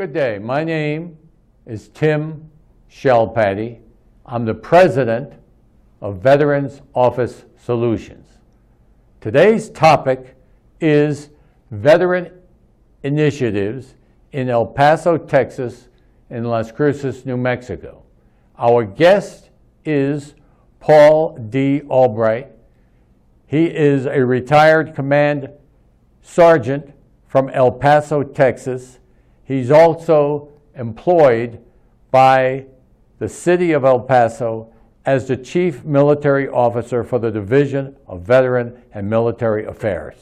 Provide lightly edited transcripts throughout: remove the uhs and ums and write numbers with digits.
Good day. My name is Tim Chelpaty. I'm the president of Veterans Office Solutions. Today's topic is veteran initiatives in El Paso, Texas, and Las Cruces, New Mexico. Our guest is Paul D. Albright. He is a retired command sergeant from El Paso, Texas. He's also employed by the city of El Paso as the Chief Military Officer for the Division of Veteran and Military Affairs.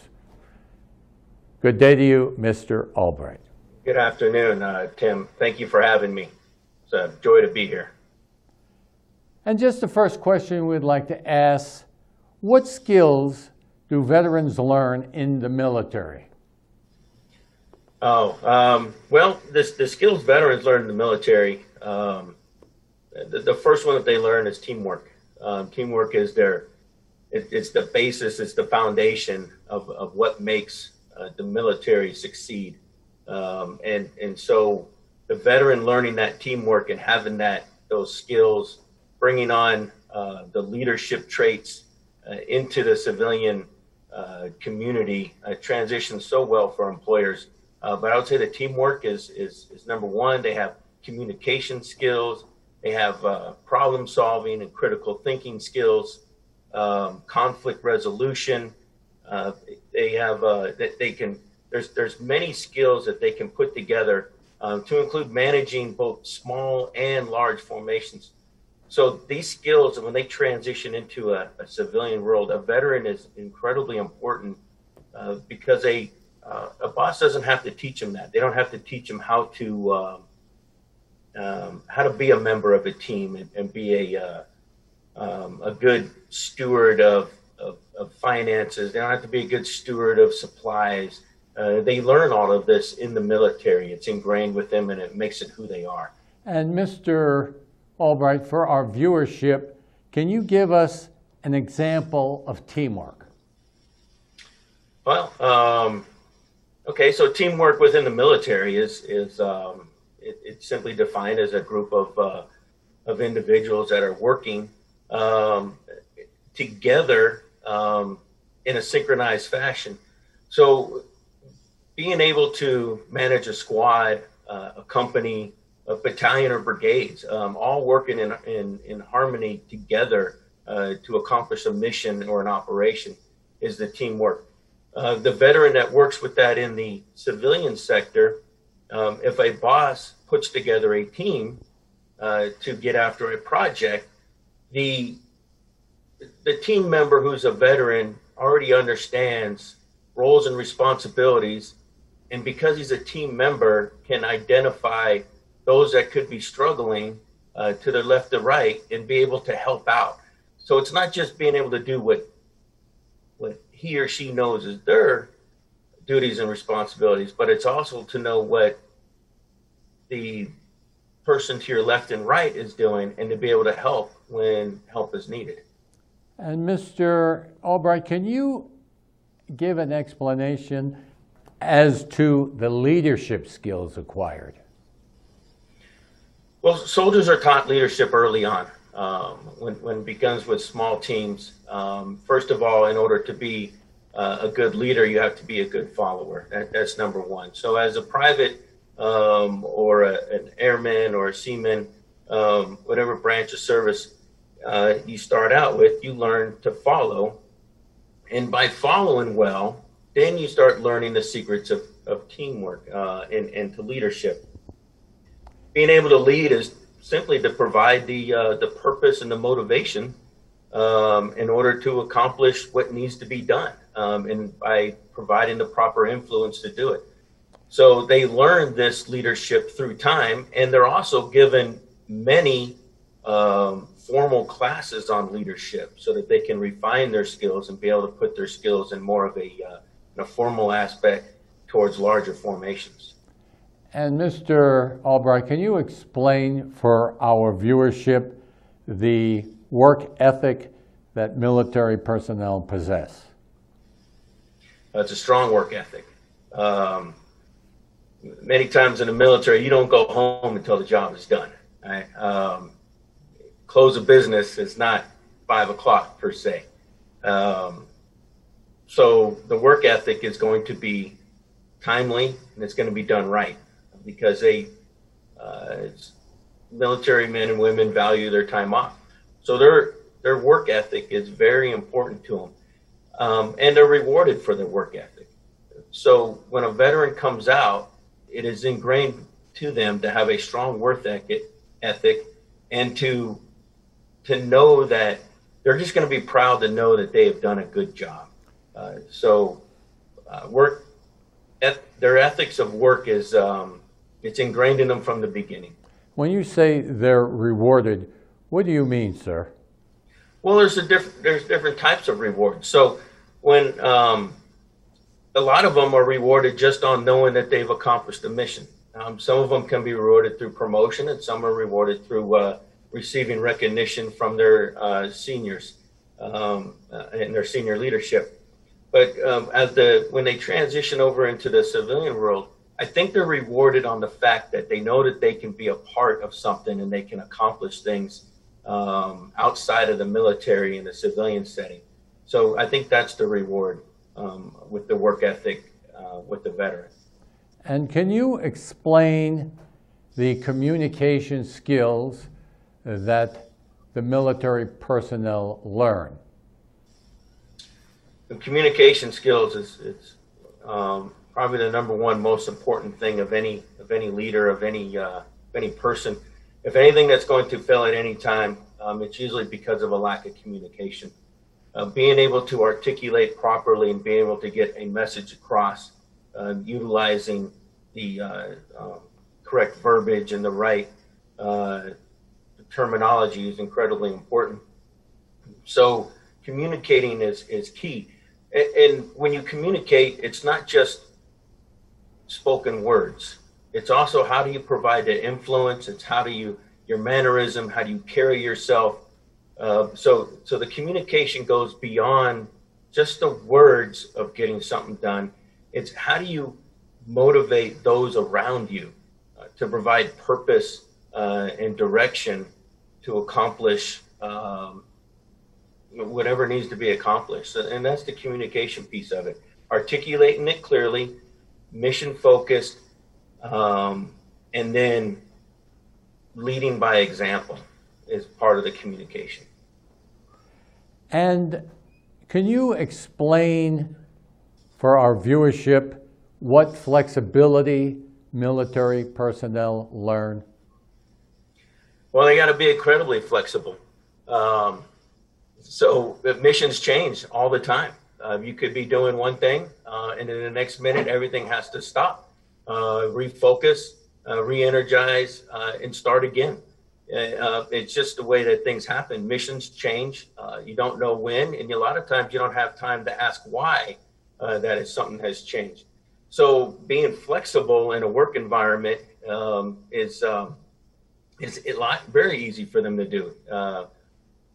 Good day to you, Mr. Albright. Good afternoon, Tim. Thank you for having me. It's a joy to be here. And just the first question we'd like to ask, what skills do veterans learn in the military? Well, the skills veterans learn in the military, the first one that they learn is teamwork. Teamwork is it's the basis, it's the foundation of what makes the military succeed. And so the veteran learning that teamwork and having those skills, bringing on the leadership traits into the civilian community transitions so well for employers. But I would say the teamwork is number one. They have communication skills. They have problem solving and critical thinking skills, conflict resolution. They have there's many skills that they can put together to include managing both small and large formations. So these skills, when they transition into a civilian world, a veteran is incredibly important because a boss doesn't have to teach them that. They don't have to teach them how to be a member of a team and be a good steward of finances. They don't have to be a good steward of supplies. They learn all of this in the military. It's ingrained with them, and it makes it who they are. And Mr. Albright, for our viewership, can you give us an example of teamwork? Well, okay, so teamwork within the military is it's simply defined as a group of individuals that are working together in a synchronized fashion. So being able to manage a squad, a company, a battalion or brigades, all working in harmony together to accomplish a mission or an operation is the teamwork. The veteran that works with that in the civilian sector, if a boss puts together a team to get after a project, the team member who's a veteran already understands roles and responsibilities, and because he's a team member, can identify those that could be struggling to the left or right and be able to help out. So it's not just being able to do what he or she knows is their duties and responsibilities, but it's also to know what the person to your left and right is doing and to be able to help when help is needed. And Mr. Albright, can you give an explanation as to the leadership skills acquired? Well, soldiers are taught leadership early on. When it begins with small teams, first of all, in order to be a good leader, you have to be a good follower. That's number one. So as a private or an airman or a seaman, whatever branch of service you start out with, you learn to follow. And by following well, then you start learning the secrets of teamwork and to leadership. Being able to lead is simply to provide the purpose and the motivation in order to accomplish what needs to be done, and by providing the proper influence to do it. So they learn this leadership through time, and they're also given many formal classes on leadership so that they can refine their skills and be able to put their skills in more of a formal aspect towards larger formations. And Mr. Albright, can you explain for our viewership the work ethic that military personnel possess? It's a strong work ethic. many times in the military, you don't go home until the job is done. Right? Close of business is not 5 o'clock per se. So the work ethic is going to be timely and it's going to be done right because military men and women value their time off. So their work ethic is very important to them, and they're rewarded for their work ethic. So when a veteran comes out, it is ingrained to them to have a strong work ethic and to know that they're just going to be proud to know that they have done a good job. Their ethics of work is it's ingrained in them from the beginning. When you say they're rewarded, what do you mean, sir? Well, there's different types of rewards. So when a lot of them are rewarded just on knowing that they've accomplished a mission. Some of them can be rewarded through promotion, and some are rewarded through receiving recognition from their seniors and their senior leadership. But when they transition over into the civilian world, I think they're rewarded on the fact that they know that they can be a part of something and they can accomplish things outside of the military in the civilian setting. So I think that's the reward with the work ethic with the veteran. And can you explain the communication skills that the military personnel learn? The communication skills is probably the number one most important thing of any leader, of any person. If anything that's going to fail at any time, it's usually because of a lack of communication. Being able to articulate properly and being able to get a message across, utilizing the correct verbiage and the right terminology is incredibly important. So communicating is key. And when you communicate, it's not just spoken words. It's also how do you provide the influence. It's your mannerism, how do you carry yourself. So the communication goes beyond just the words of getting something done. It's how do you motivate those around you to provide purpose and direction to accomplish whatever needs to be accomplished. And that's the communication piece of it. Articulating it clearly, mission focused, and then leading by example is part of the communication. And can you explain for our viewership what flexibility military personnel learn? Well, they got to be incredibly flexible. So missions change all the time. You could be doing one thing, and in the next minute, everything has to stop, refocus, re-energize, and start again. It's just the way that things happen. Missions change. You don't know when, and a lot of times you don't have time to ask why something has changed. So being flexible in a work environment is very easy for them to do.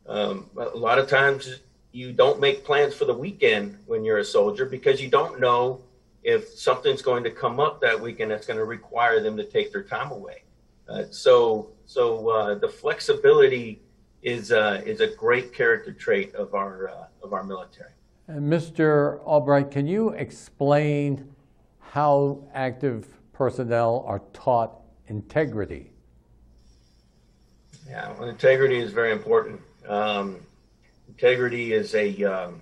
A lot of times you don't make plans for the weekend when you're a soldier because you don't know if something's going to come up that weekend that's going to require them to take their time away. So the flexibility is a great character trait of our military. And Mr. Albright, can you explain how active personnel are taught integrity? Yeah, well, integrity is very important. Integrity is along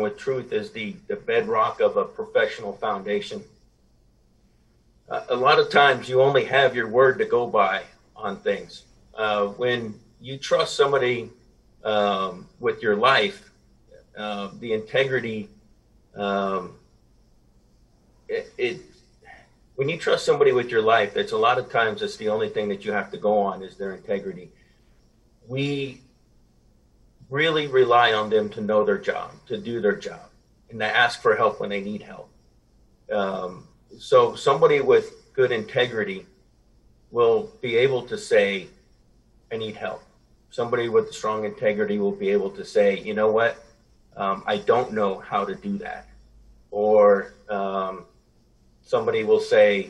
with truth, is the bedrock of a professional foundation. A lot of times you only have your word to go by on things. When you trust somebody with your life, the integrity, when you trust somebody with your life, it's a lot of times it's the only thing that you have to go on is their integrity. We really rely on them to know their job, to do their job, and to ask for help when they need help. So somebody with good integrity will be able to say, I need help. Somebody with strong integrity will be able to say, you know what, I don't know how to do that. Or somebody will say,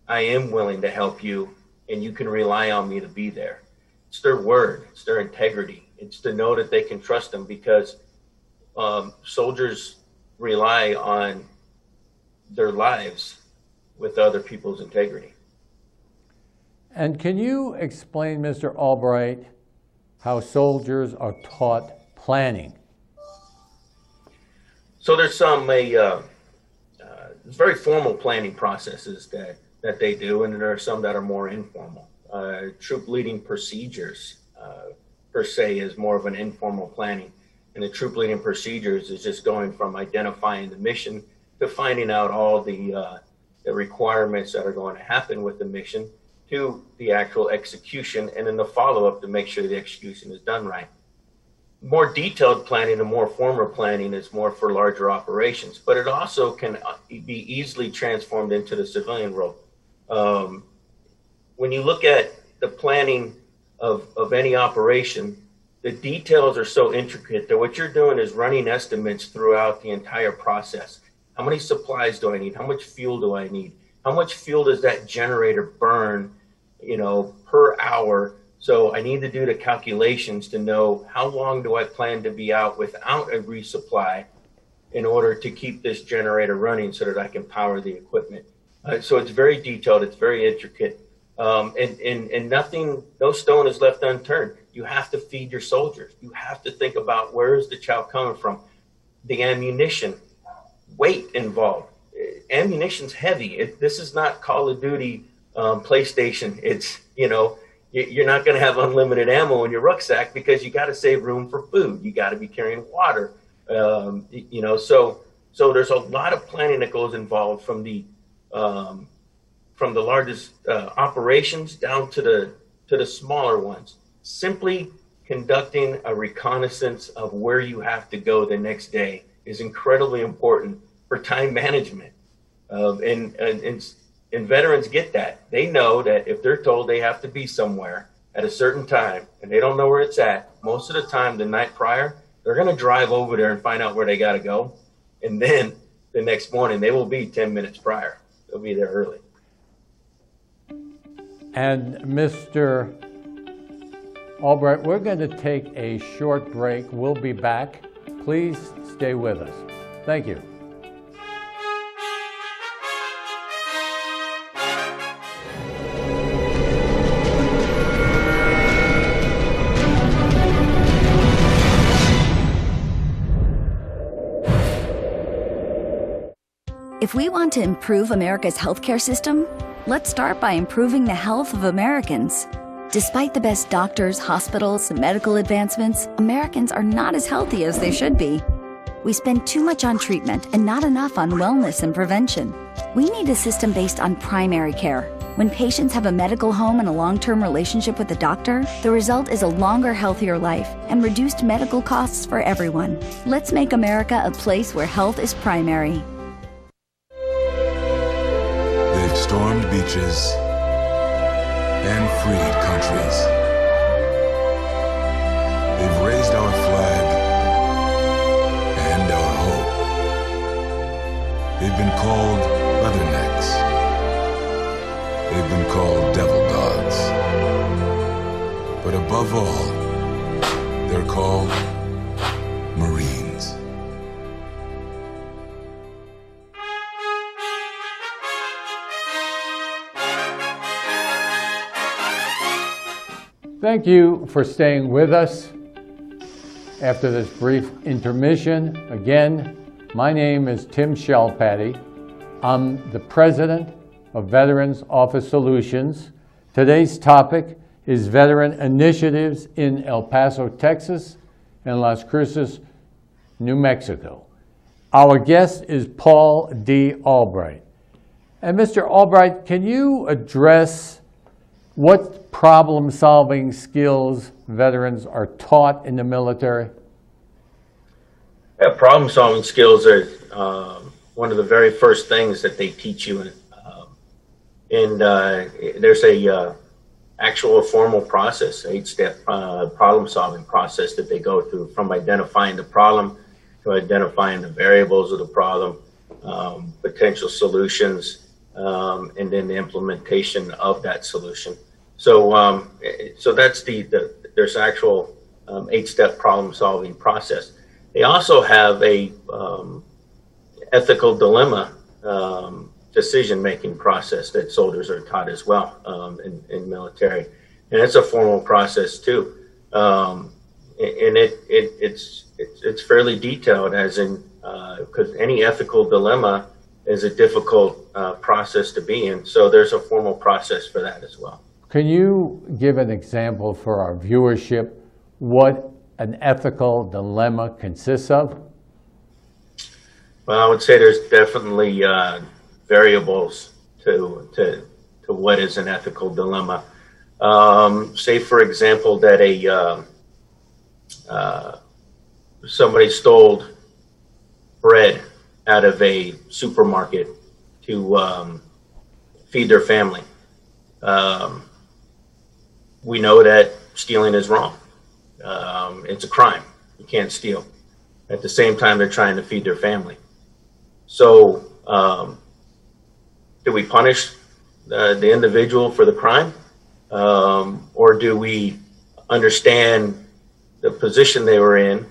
I am willing to help you and you can rely on me to be there. It's their word, it's their integrity. It's to know that they can trust them, because soldiers rely on their lives with other people's integrity. And can you explain, Mr. Albright, how soldiers are taught planning? So there's some very formal planning processes that they do, and there are some that are more informal. Troop leading procedures, per se, is more of an informal planning. And the troop leading procedures is just going from identifying the mission to finding out all the requirements that are going to happen with the mission, to the actual execution, and then the follow-up to make sure the execution is done right. More detailed planning and more formal planning is more for larger operations, but it also can be easily transformed into the civilian world. When you look at the planning of any operation, the details are so intricate that what you're doing is running estimates throughout the entire process. How many supplies do I need? How much fuel do I need? How much fuel does that generator burn, per hour? So I need to do the calculations to know how long do I plan to be out without a resupply in order to keep this generator running so that I can power the equipment. So it's very detailed, it's very intricate, and nothing, no stone is left unturned. You have to feed your soldiers. You have to think about, where is the chow coming from? The ammunition, weight involved. Ammunition's heavy. This is not Call of Duty, PlayStation. It's, you're not going to have unlimited ammo in your rucksack, because you got to save room for food. You got to be carrying water. So there's a lot of planning that goes involved from the largest operations down to the smaller ones. Simply conducting a reconnaissance of where you have to go the next day is incredibly important for time management. And veterans get that. They know that if they're told they have to be somewhere at a certain time and they don't know where it's at, most of the time the night prior, they're going to drive over there and find out where they got to go. And then the next morning, they will be 10 minutes prior. They'll be there early. And Mr. Albright, we're going to take a short break. We'll be back. Please stay with us. Thank you. If we want to improve America's healthcare system, let's start by improving the health of Americans. Despite the best doctors, hospitals, and medical advancements, Americans are not as healthy as they should be. We spend too much on treatment and not enough on wellness and prevention. We need a system based on primary care. When patients have a medical home and a long-term relationship with a doctor, the result is a longer, healthier life and reduced medical costs for everyone. Let's make America a place where health is primary. They've stormed beaches and freed countries. They've raised our flag and our hope. They've been called leathernecks. They've been called devil dogs. But above all, they're called Marines. Thank you for staying with us after this brief intermission. Again, my name is Tim Chelpaty. I'm the president of Veterans Office Solutions. Today's topic is veteran initiatives in El Paso, Texas, and Las Cruces, New Mexico. Our guest is Paul D. Albright. And Mr. Albright, can you address what problem-solving skills veterans are taught in the military? Yeah, problem-solving skills are one of the very first things that they teach you. There's a actual formal process, 8-step problem-solving process that they go through, from identifying the problem to identifying the variables of the problem, potential solutions, and then the implementation of that solution. So, so that's there's actual 8-step problem-solving process. They also have a ethical dilemma decision-making process that soldiers are taught as well in military, and it's a formal process too. And it's fairly detailed, as in because any ethical dilemma is a difficult process to be in. So there's a formal process for that as well. Can you give an example for our viewership what an ethical dilemma consists of? Well, I would say there's definitely variables to what is an ethical dilemma. Say, for example, that somebody stole bread out of a supermarket to feed their family. We know that stealing is wrong. It's a crime. You can't steal. At the same time, they're trying to feed their family. So, do we punish the individual for the crime? Or do we understand the position they were in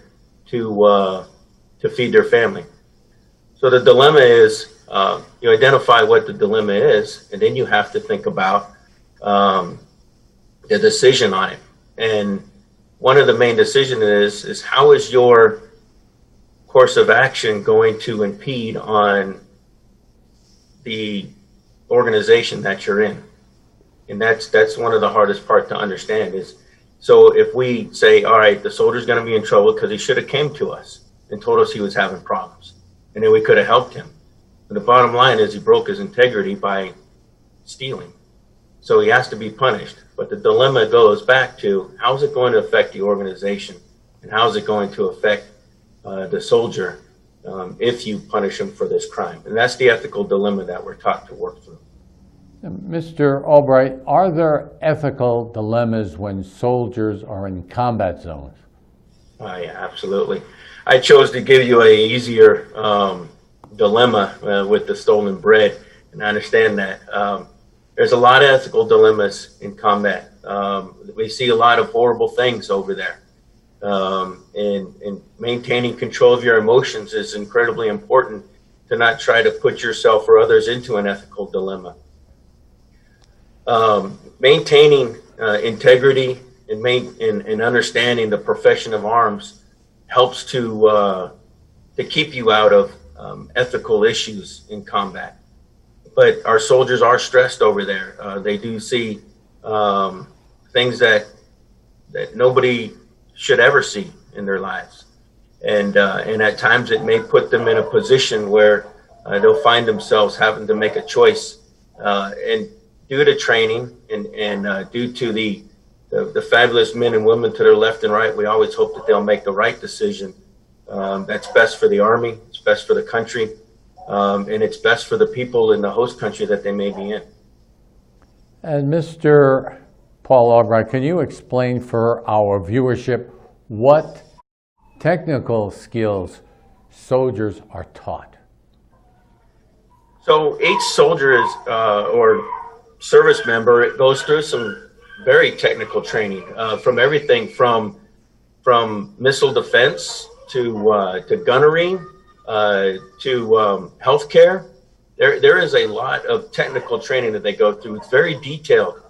to feed their family? So the dilemma is, you identify what the dilemma is, and then you have to think about the decision on it. And one of the main decisions is how is your course of action going to impede on the organization that you're in? And that's one of the hardest part to understand is, so if we say, all right, the soldier's going to be in trouble because he should have came to us and told us he was having problems, and then we could have helped him. But the bottom line is he broke his integrity by stealing. So he has to be punished. But the dilemma goes back to, how is it going to affect the organization? And how is it going to affect the soldier if you punish him for this crime? And that's the ethical dilemma that we're taught to work through. Mr. Albright, are there ethical dilemmas when soldiers are in combat zones? Yeah, absolutely. I chose to give you an easier dilemma with the stolen bread, and I understand that. There's a lot of ethical dilemmas in combat. We see a lot of horrible things over there. And maintaining control of your emotions is incredibly important to not try to put yourself or others into an ethical dilemma. Maintaining integrity and understanding the profession of arms helps to keep you out of ethical issues in combat. But our soldiers are stressed over there. They do see things that nobody should ever see in their lives, and at times it may put them in a position where they'll find themselves having to make a choice. And due to training and due to the fabulous men and women to their left and right, we always hope that they'll make the right decision. That's best for the Army. It's best for the country. And it's best for the people in the host country that they may be in. And Mr. Paul Albright, can you explain for our viewership what technical skills soldiers are taught? So each soldier is, or service member, it goes through some very technical training, from everything from missile defense to gunnery, to healthcare. There is a lot of technical training that they go through. It's very detailed,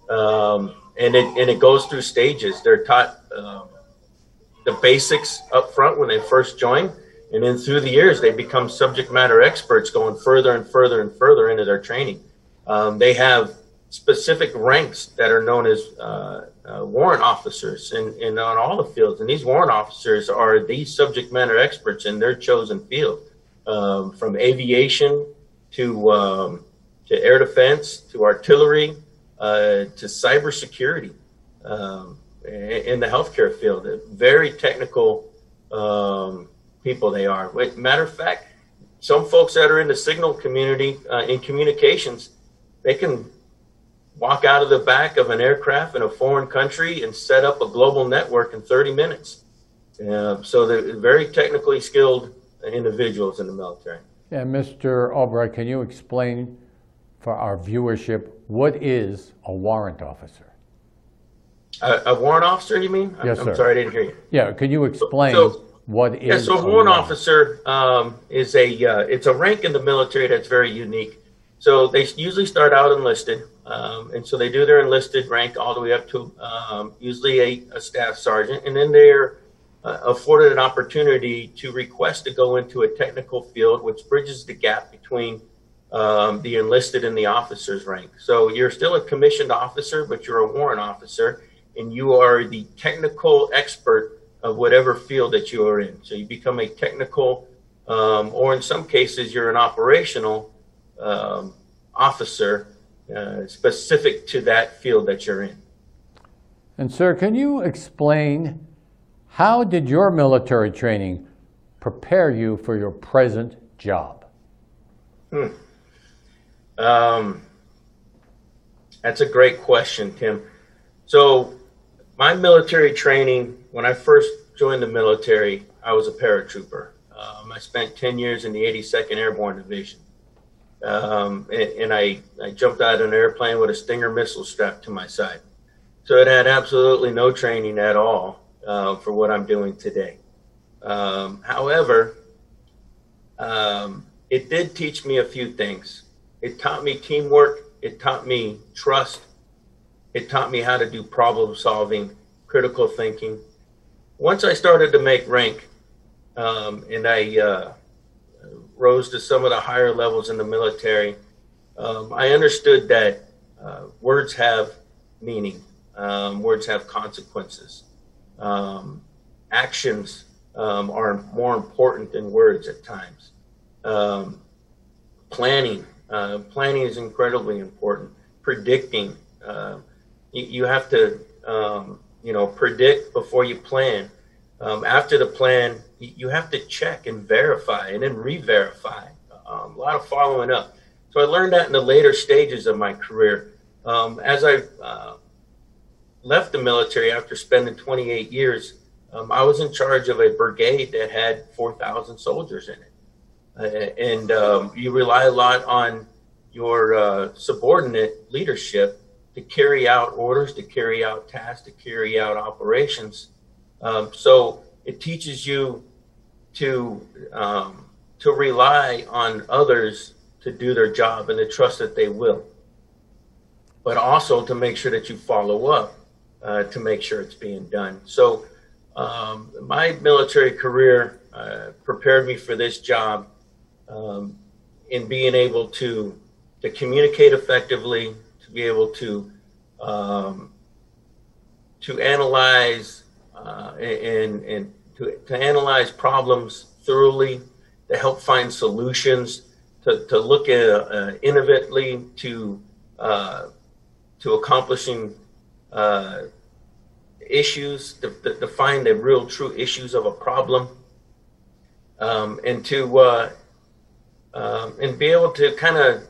and it goes through stages. They're taught the basics up front when they first join, and then through the years they become subject matter experts, going further and further and further into their training. They have specific ranks that are known as warrant officers in on all the fields, and these warrant officers are the subject matter experts in their chosen field, from aviation to air defense to artillery to cybersecurity in the healthcare field. Very technical people they are. Matter of fact, some folks that are in the signal community in communications, they can walk out of the back of an aircraft in a foreign country and set up a global network in 30 minutes. So they're very technically skilled individuals in the military. Yeah, Mr. Albright, can you explain for our viewership, what is a warrant officer? A warrant officer, you mean? Yes, I'm sir. sorry, I didn't hear you. Yeah, can you explain So- what is Yeah, so a warrant officer is it's a rank in the military that's very unique. So they usually start out enlisted, and so they do their enlisted rank all the way up to usually a staff sergeant, and then they're afforded an opportunity to request to go into a technical field, which bridges the gap between the enlisted and the officer's rank. So you're still a commissioned officer, but you're a warrant officer, and you are the technical expert of whatever field that you are in. So you become a technical, or in some cases, you're an operational officer specific to that field that you're in. And sir, can you explain how did your military training prepare you for your present job? That's a great question, Tim. So my military training, when I first joined the military, I was a paratrooper. I spent 10 years in the 82nd Airborne Division. And I jumped out of an airplane with a Stinger missile strapped to my side. So it had absolutely no training at all for what I'm doing today. However, it did teach me a few things. It taught me teamwork. It taught me trust. It taught me how to do problem solving, critical thinking. Once I started to make rank, and I rose to some of the higher levels in the military, I understood that words have meaning. Words have consequences. Actions are more important than words at times. Planning is incredibly important. Predicting. You have to, predict before you plan. After the plan, you have to check and verify and then re-verify. A lot of following up. So I learned that in the later stages of my career. As I left the military after spending 28 years, I was in charge of a brigade that had 4,000 soldiers in it. And you rely a lot on your subordinate leadership to carry out orders, to carry out tasks, to carry out operations. So it teaches you to rely on others to do their job and to trust that they will, but also to make sure that you follow up to make sure it's being done. So my military career prepared me for this job in being able to communicate effectively, to be able to analyze and to analyze problems thoroughly, to help find solutions, to look at innovatively to accomplishing issues, to find the real true issues of a problem, and be able to kind of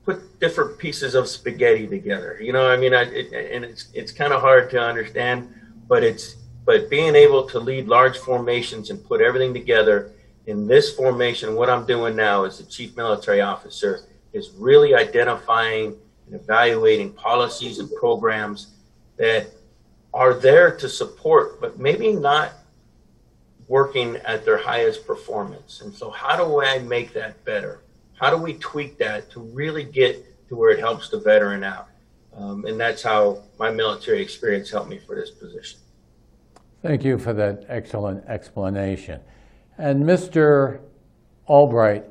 put different pieces of spaghetti together. It's kind of hard to understand, but being able to lead large formations and put everything together in this formation, what I'm doing now as the chief military officer is really identifying and evaluating policies and programs that are there to support, but maybe not working at their highest performance. And so how do I make that better? How do we tweak that to really get to where it helps the veteran out? And that's how my military experience helped me for this position. Thank you for that excellent explanation. And Mr. Albright,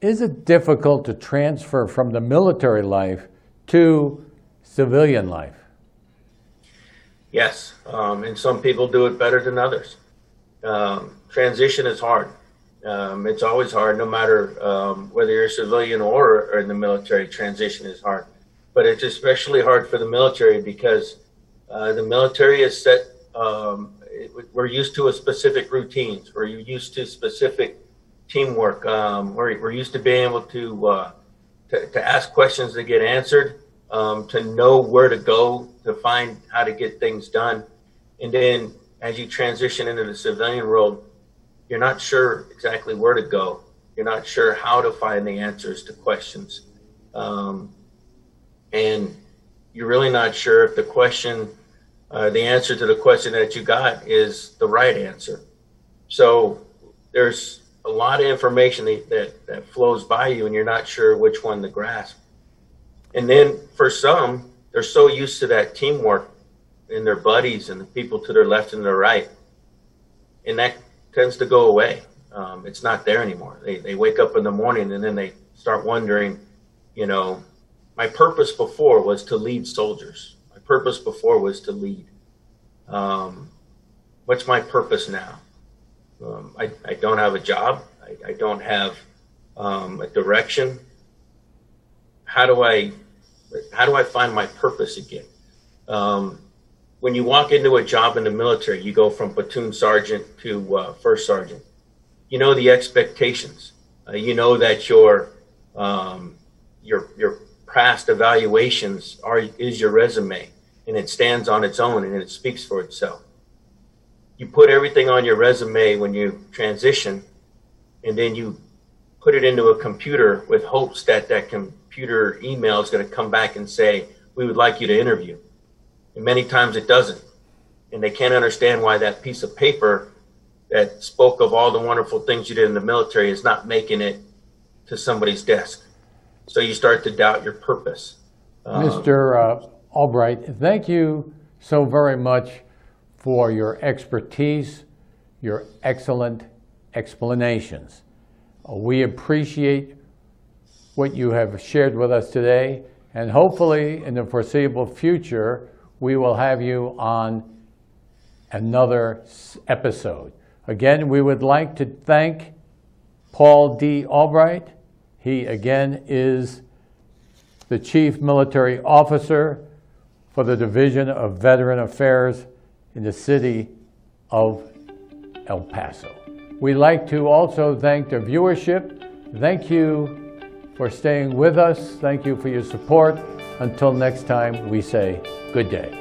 is it difficult to transfer from the military life to civilian life? Yes, and some people do it better than others. Transition is hard. It's always hard, no matter whether you're a civilian or in the military. Transition is hard, but it's especially hard for the military because the military is set. We're used to a specific routines. We're used to specific teamwork. We're used to being able to ask questions that get answered, to know where to go to find how to get things done. And then as you transition into the civilian world, you're not sure exactly where to go. You're not sure how to find the answers to questions. And you're really not sure if the question, the answer to the question that you got is the right answer. So there's a lot of information that flows by you, and you're not sure which one to grasp. And then for some, they're so used to that teamwork and their buddies and the people to their left and their right, and that tends to go away. It's not there anymore. They wake up in the morning and then they start wondering, you know, my purpose before was to lead soldiers. My purpose before was to lead. What's my purpose now? I don't have a job. I don't have a direction. How do I find my purpose again? When you walk into a job in the military, you go from platoon sergeant to first sergeant. You know the expectations. You know that your past evaluations is your resume, and it stands on its own and it speaks for itself. You put everything on your resume when you transition, and then you put it into a computer with hopes that that computer email is going to come back and say, we would like you to interview. And many times it doesn't. And they can't understand why that piece of paper that spoke of all the wonderful things you did in the military is not making it to somebody's desk. So you start to doubt your purpose. Mr. Albright, thank you so very much for your expertise, your excellent explanations. We appreciate what you have shared with us today, and hopefully in the foreseeable future, we will have you on another episode. Again, we would like to thank Paul D. Albright. He again is the Chief Military Officer for the Division of Veteran Affairs in the city of El Paso. We'd like to also thank the viewership. Thank you for staying with us. Thank you for your support. Until next time, we say good day.